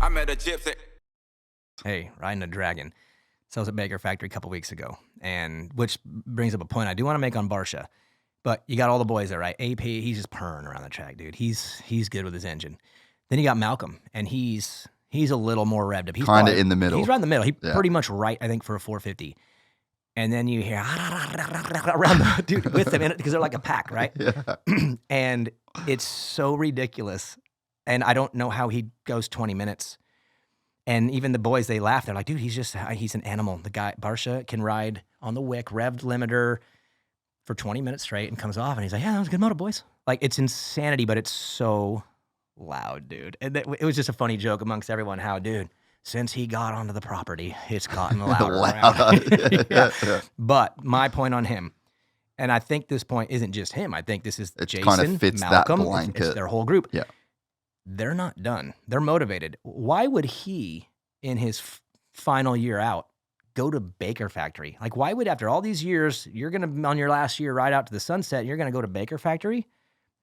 I met a gypsy. Hey, riding a dragon. So I was at Baker Factory a couple weeks ago, and which brings up a point I do want to make on Barsha. But you got all the boys there, right? AP, he's just purring around the track, dude. He's good with his engine. Then you got Malcolm, and he's a little more revved up. He's kind of in the middle. He's right in the middle. He's pretty much right, I think, for a 450. And then you hear around the dude with them in it because they're like a pack, right? Yeah. And it's so ridiculous. And I don't know how he goes 20 minutes. And even the boys, they laugh. They're like, dude, he's an animal. The guy, Barsha, can ride on the wick, revved limiter for 20 minutes straight and comes off. And he's like, yeah, that was a good motor, boys. Like, it's insanity, but it's so loud, dude. And it was just a funny joke amongst everyone how, dude, since he got onto the property, it's gotten louder. Yeah. But my point on him, and I think this point isn't just him. I think this is Jason, kind of fits Malcolm, that blanket. It's their whole group. Yeah. They're not done. They're motivated. Why would he, in his final year out, go to Baker Factory? Like, why would, after all these years, you're going to, on your last year, ride out to the sunset, and you're going to go to Baker Factory?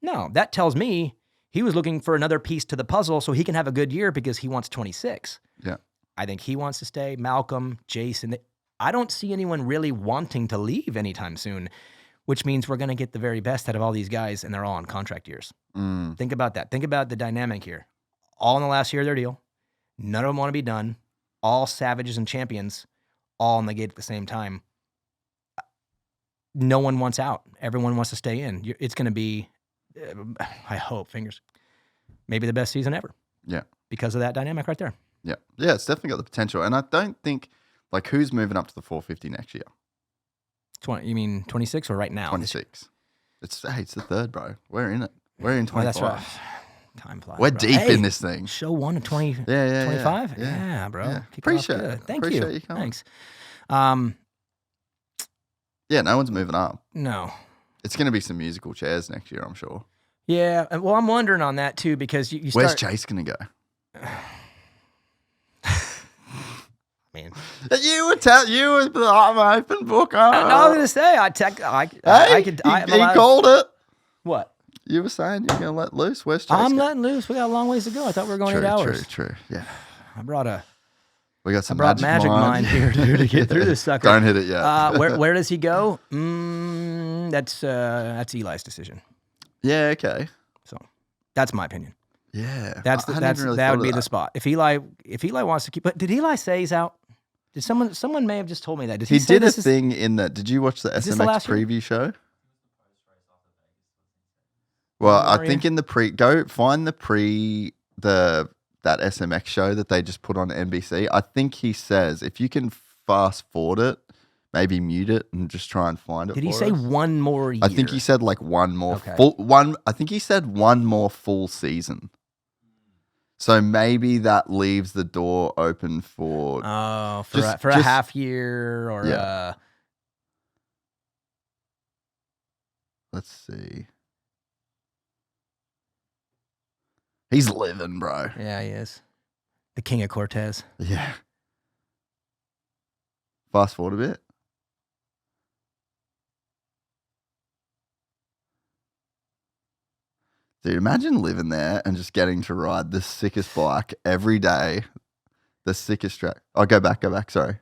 No, that tells me he was looking for another piece to the puzzle so he can have a good year because he wants 26. Yeah. I think he wants to stay. Malcolm, Jason. I don't see anyone really wanting to leave anytime soon, which means we're going to get the very best out of all these guys, and they're all on contract years. Think about that. Think about the dynamic here. All in the last year of their deal. None of them want to be done. All savages and champions, all in the gate at the same time. No one wants out. Everyone wants to stay in. It's going to be, I hope, maybe the best season ever. Yeah. Because of that dynamic right there. Yeah. Yeah, it's definitely got the potential. And I don't think, like, who's moving up to the 450 next year? 20, you mean 26 or right now? 26. It's the third, bro. We're in it. We're in 25. That's right. Time flies. We're bro. deep in this thing. Show 1 to 20, Yeah. 25? Yeah, bro. Yeah. Appreciate it. Thank Appreciate you. you coming. Thanks. Yeah, no one's moving up. No. It's going to be some musical chairs next year, I'm sure. Yeah, well, I'm wondering on that too because you Where's start... Chase going to go? Man, you were I'm an open book. I was gonna say He called it. What? You were saying you're gonna let loose. Where's Chase? I'm letting loose. We got a long ways to go. I thought we were going 8 hours. True. Yeah. We got some magic mind here, dude, to get through this sucker. Don't hit it yet. Where does he go? That's Eli's decision. Yeah. Okay. So that's my opinion. Yeah. That would be the spot. If Eli wants to keep, but did Eli say he's out? Did someone may have just told me that? He did a thing in that. Did you watch the SMX preview show? Well, I think in the go find that SMX show that they just put on NBC. I think he says if you can fast forward it, maybe mute it and just try and find it. Did he say one more year? I think he said like one more full one. I think he said one more full season. So maybe that leaves the door open for a half year or let's see. He's living, bro. Yeah, he is. The king of Cortez. Yeah. Fast forward a bit. Dude, imagine living there and just getting to ride the sickest bike every day, the sickest track. Oh, go back, sorry.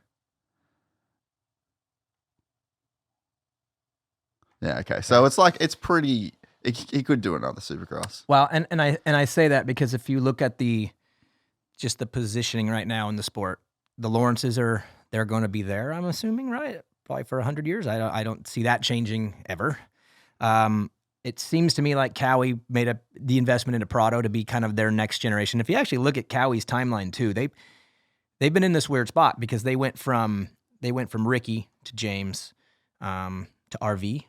Yeah, okay. So it's like, it's pretty, he could do another Supercross. Well, and I say that because if you look at just the positioning right now in the sport, the Lawrences they're going to be there, I'm assuming, right? Probably for 100 years. I don't see that changing ever. It seems to me like Kawi made the investment into Prado to be kind of their next generation. If you actually look at Kawi's timeline too, they've been in this weird spot because they went from Ricky to James, to RV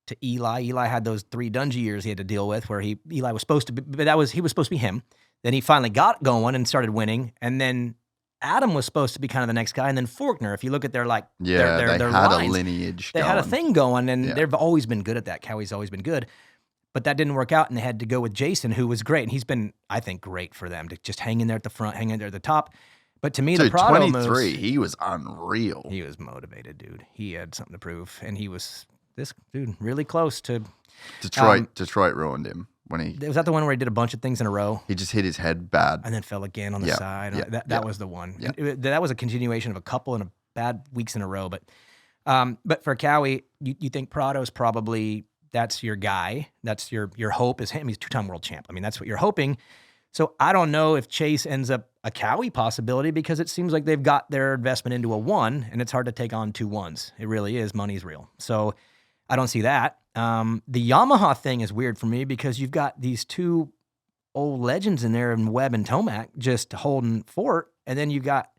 to Eli. Eli had those 3 Dungey years he had to deal with where Eli was supposed to be, but he was supposed to be him. Then he finally got going and started winning, and then Adam was supposed to be kind of the next guy, and then Faulkner. If you look at their they had lines, a lineage. They had a thing going, and they've always been good at that. Kawi's always been good, but that didn't work out, and they had to go with Jason, who was great, and he's been, I think, great for them to just hang in there at the front, hang in there at the top. But to me, the Prado 23, moves, he was unreal. He was motivated, dude. He had something to prove, and he was this dude really close to Detroit ruined him. when he Was that the one where he did a bunch of things in a row? He just hit his head bad. And then fell again on the side. Yeah, That was the one. Yeah. That was a continuation of a couple of bad weeks in a row. But for Kawi, you think Prado's probably, that's your guy. That's your hope is him. He's two-time world champ. I mean, that's what you're hoping. So I don't know if Chase ends up a Kawi possibility because it seems like they've got their investment into a one, and it's hard to take on two ones. It really is. Money's real. So I don't see that. The Yamaha thing is weird for me because you've got these two old legends in there in Webb and Tomac just holding fort, and then you got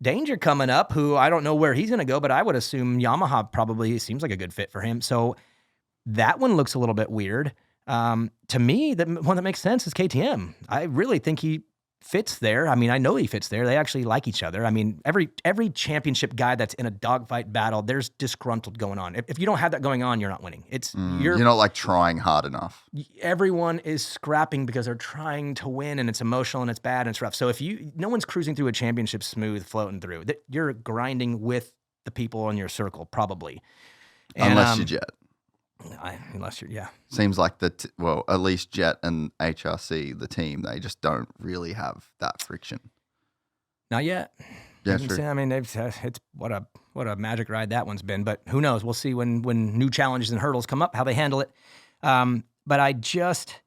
Danger coming up, who I don't know where he's going to go, but I would assume Yamaha probably seems like a good fit for him. So that one looks a little bit weird. To me, the one that makes sense is KTM. I really think he fits there. I mean, I know he fits there. They actually like each other. I mean, every championship guy that's in a dogfight battle, there's disgruntled going on. If you don't have that going on, you're not winning. You're not like trying hard enough. Everyone is scrapping because they're trying to win, and it's emotional and it's bad and it's rough. So no one's cruising through a championship smooth, floating through. You're grinding with the people in your circle, probably. And, unless you're Jet. Seems like at least Jet and HRC, the team, they just don't really have that friction. Not yet. Yeah, true. I mean, it's what a magic ride that one's been. But who knows? We'll see when new challenges and hurdles come up, how they handle it. But I just,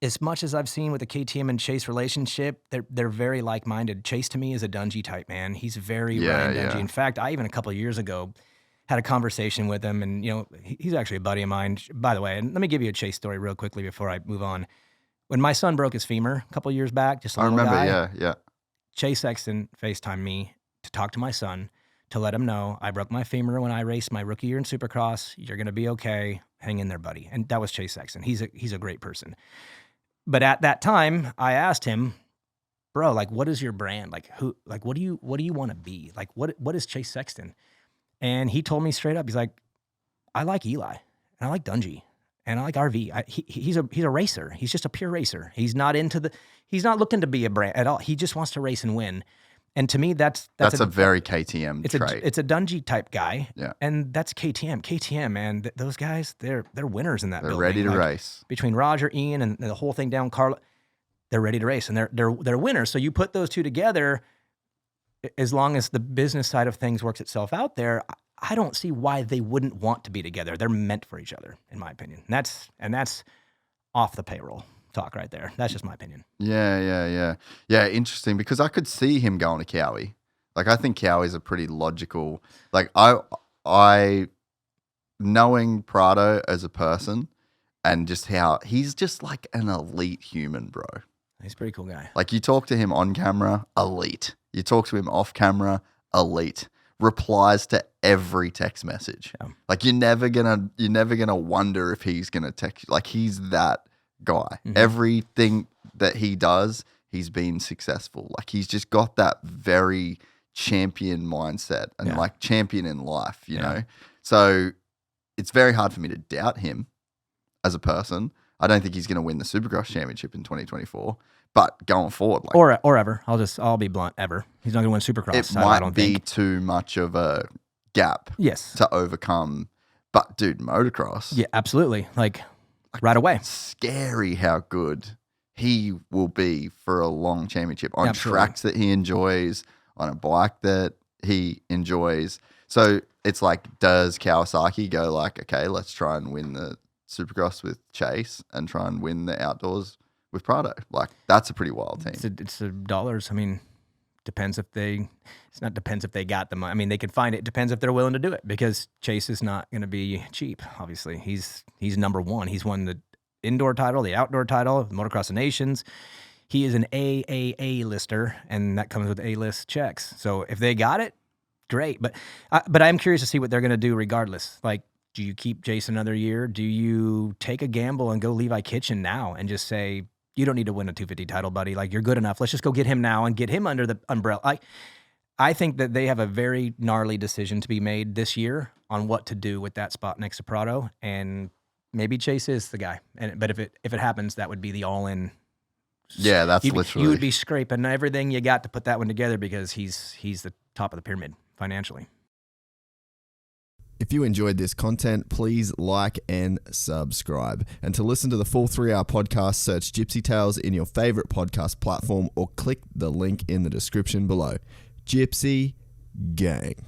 as much as I've seen with the KTM and Chase relationship, they're very like-minded. Chase to me is a Dungey type man. He's very Ryan Dungey. In fact, I even a couple of years ago had a conversation with him, and he's actually a buddy of mine, by the way. And let me give you a Chase story real quickly before I move on. When my son broke his femur a couple of years back, just a little guy, yeah. Chase Sexton FaceTimed me to talk to my son to let him know I broke my femur when I raced my rookie year in Supercross. You're going to be okay. Hang in there, buddy. And that was Chase Sexton. He's a great person. But at that time, I asked him, bro, like, what is your brand? Like, what do you want to be? Like, what is Chase Sexton? And he told me straight up, he's like, I like Eli, and I like Dungey, and I like RV. He's a racer. He's just a pure racer. He's not he's not looking to be a brand at all. He just wants to race and win. And to me, that's a very KTM trait. It's a Dungey type guy. Yeah. And that's KTM. KTM, man, those guys, they're winners in that building. They're ready to race. Between Roger, Ian, and the whole thing down, Carla, they're ready to race, and they're winners. So you put those two together, as long as the business side of things works itself out there, I don't see why they wouldn't want to be together. They're meant for each other, in my opinion. And that's off the payroll talk right there. That's just my opinion. Yeah. Interesting, because I could see him going to Kawi. Like, I think Kawi's a pretty logical. Like, I knowing Prado as a person, and just how he's just like an elite human, bro. He's a pretty cool guy. Like, you talk to him on camera, elite. You talk to him off camera, elite. Replies to every text message. Yeah. Like, you're never gonna wonder if he's gonna text you. Like, he's that guy. Mm-hmm. Everything that he does, he's been successful. Like, he's just got that very champion mindset and like champion in life, you know? So it's very hard for me to doubt him as a person. I don't think he's going to win the Supercross championship in 2024, but going forward, like, or ever. I'll be blunt. Ever. He's not going to win Supercross. It might be too much of a gap. Yes. To overcome. But dude, motocross. Yeah, absolutely. Like right away. Scary how good he will be for a long championship on tracks that he enjoys, on a bike that he enjoys. So it's like, does Kawasaki go like, okay, let's try and win the Supercross with Chase and try and win the outdoors with Prado? Like, that's a pretty wild team. It's dollars. I mean, depends if they got the money. I mean, they could find it. Depends if they're willing to do it, because Chase is not going to be cheap. Obviously, he's number one. He's won the indoor title, the outdoor title, Motocross of Nations. He is an AAA lister, and that comes with A-list checks. So if they got it, great. But I'm curious to see what they're going to do regardless. Like, do you keep Jason another year? Do you take a gamble and go Levi Kitchen now and just say, you don't need to win a 250 title, buddy. Like, you're good enough. Let's just go get him now and get him under the umbrella. I think that they have a very gnarly decision to be made this year on what to do with that spot next to Prado, and maybe Chase is the guy. But if it happens, that would be the all-in. Yeah, that's literally. You would be scraping everything you got to put that one together, because he's the top of the pyramid financially. If you enjoyed this content, please like and subscribe. And to listen to the full 3-hour podcast, search Gypsy Tales in your favorite podcast platform or click the link in the description below. Gypsy Gang.